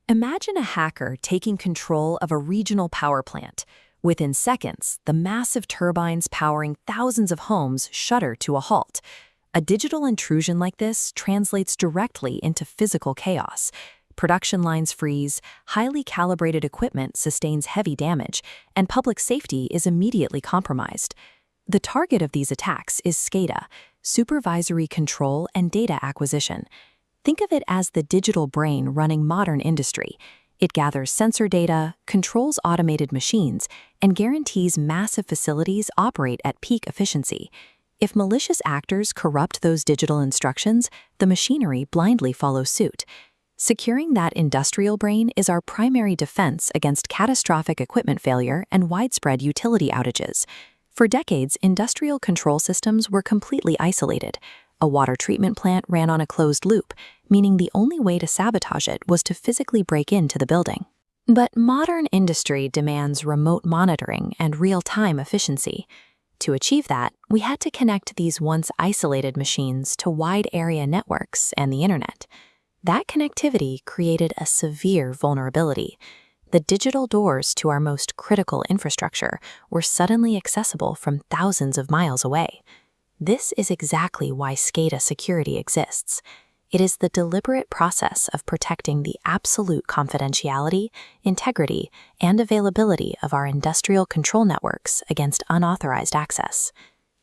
Imagine a hacker taking control of a regional power plant. Within seconds, the massive turbines powering thousands of homes shudder to a halt. A digital intrusion like this translates directly into physical chaos. Production lines freeze, highly calibrated equipment sustains heavy damage, and public safety is immediately compromised. The target of these attacks is SCADA, Supervisory Control and Data Acquisition. Think of it as the digital brain running modern industry. It gathers sensor data, controls automated machines, and guarantees massive facilities operate at peak efficiency. If malicious actors corrupt those digital instructions, the machinery blindly follows suit. Securing that industrial brain is our primary defense against catastrophic equipment failure and widespread utility outages. For decades, industrial control systems were completely isolated. A water treatment plant ran on a closed loop, meaning the only way to sabotage it was to physically break into the building. But modern industry demands remote monitoring and real-time efficiency. To achieve that, we had to connect these once isolated machines to wide-area networks and the internet. That connectivity created a severe vulnerability. The digital doors to our most critical infrastructure were suddenly accessible from thousands of miles away. This is exactly why SCADA Security exists. It is the deliberate process of protecting the absolute confidentiality, integrity, and availability of our industrial control networks against unauthorized access.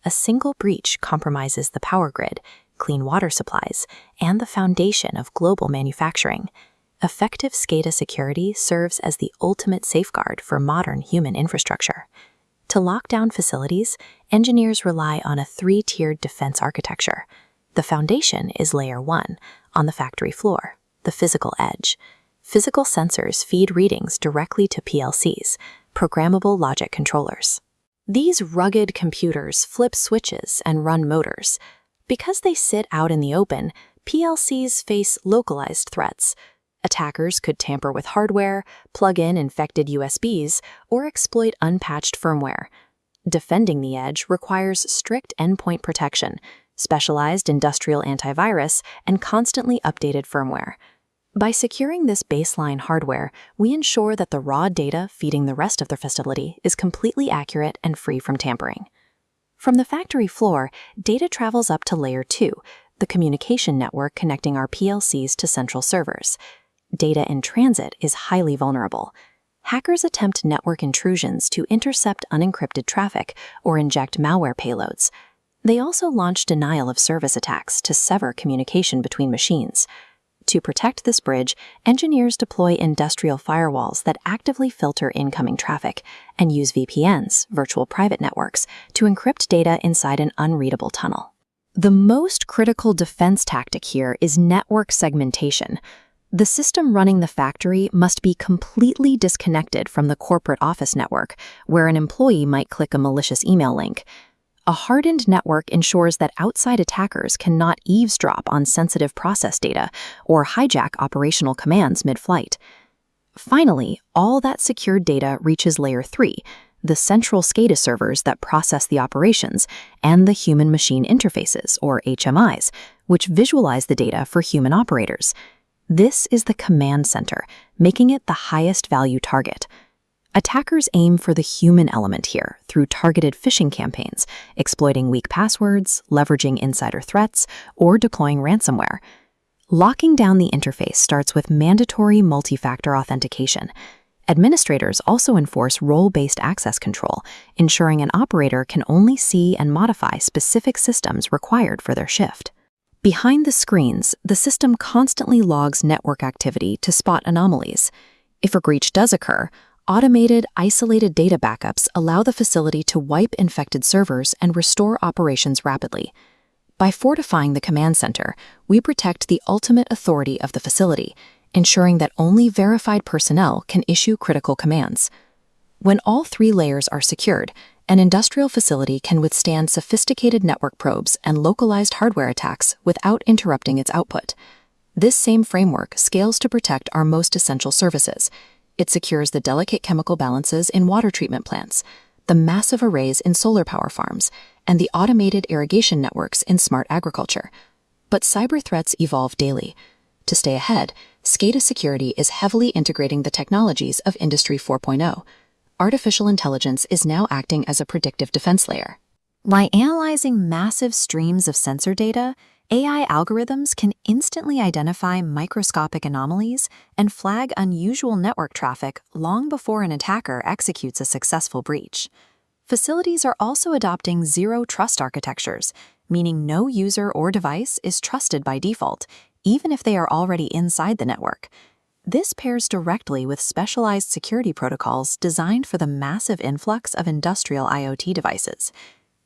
A single breach compromises the power grid, clean water supplies, and the foundation of global manufacturing. Effective SCADA security serves as the ultimate safeguard for modern human infrastructure. To lock down facilities, engineers rely on a three-tiered defense architecture. The foundation is Layer 1, on the factory floor, the physical edge. Physical sensors feed readings directly to PLCs, programmable logic controllers. These rugged computers flip switches and run motors. Because they sit out in the open, PLCs face localized threats. Attackers could tamper with hardware, plug in infected USBs, or exploit unpatched firmware. Defending the edge requires strict endpoint protection, specialized industrial antivirus, and constantly updated firmware. By securing this baseline hardware, we ensure that the raw data feeding the rest of the facility is completely accurate and free from tampering. From the factory floor, data travels up to Layer 2, the communication network connecting our PLCs to central servers. Data in transit is highly vulnerable. Hackers attempt network intrusions to intercept unencrypted traffic or inject malware payloads. They also launch denial-of-service attacks to sever communication between machines. To protect this bridge, engineers deploy industrial firewalls that actively filter incoming traffic and use VPNs, virtual private networks, to encrypt data inside an unreadable tunnel. The most critical defense tactic here is network segmentation. The system running the factory must be completely disconnected from the corporate office network, where an employee might click a malicious email link. A hardened network ensures that outside attackers cannot eavesdrop on sensitive process data or hijack operational commands mid-flight. Finally, all that secured data reaches Layer 3, the central SCADA servers that process the operations, and the human-machine interfaces, or HMIs, which visualize the data for human operators. This is the command center, making it the highest value target. Attackers aim for the human element here through targeted phishing campaigns, exploiting weak passwords, leveraging insider threats, or deploying ransomware. Locking down the interface starts with mandatory multi-factor authentication. Administrators also enforce role-based access control, ensuring an operator can only see and modify specific systems required for their shift. Behind the screens, the system constantly logs network activity to spot anomalies. If a breach does occur, automated, isolated data backups allow the facility to wipe infected servers and restore operations rapidly. By fortifying the command center, we protect the ultimate authority of the facility, ensuring that only verified personnel can issue critical commands. When all three layers are secured, an industrial facility can withstand sophisticated network probes and localized hardware attacks without interrupting its output. This same framework scales to protect our most essential services. It secures the delicate chemical balances in water treatment plants, the massive arrays in solar power farms, and the automated irrigation networks in smart agriculture. But cyber threats evolve daily. To stay ahead, SCADA Security is heavily integrating the technologies of Industry 4.0. Artificial intelligence is now acting as a predictive defense layer. By analyzing massive streams of sensor data, AI algorithms can instantly identify microscopic anomalies and flag unusual network traffic long before an attacker executes a successful breach. Facilities are also adopting zero-trust architectures, meaning no user or device is trusted by default, even if they are already inside the network. This pairs directly with specialized security protocols designed for the massive influx of industrial IoT devices.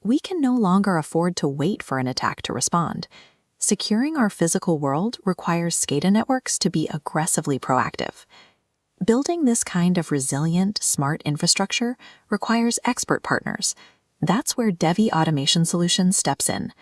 We can no longer afford to wait for an attack to respond. Securing our physical world requires SCADA networks to be aggressively proactive. Building this kind of resilient, smart infrastructure requires expert partners. That's where DEVI Automation Solutions steps in.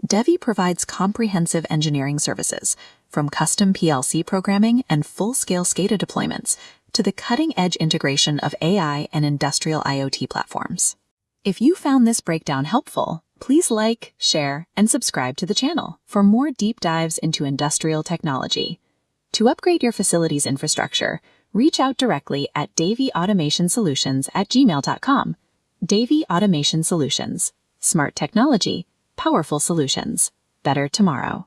DEVI provides comprehensive engineering services, from custom PLC programming and full-scale SCADA deployments to the cutting-edge integration of AI and industrial IoT platforms. If you found this breakdown helpful, please like, share, and subscribe to the channel for more deep dives into industrial technology. To upgrade your facility's infrastructure, reach out directly at daviautomationsolutions@gmail.com. DEVI Automation Solutions. Smart technology, powerful solutions. Better tomorrow.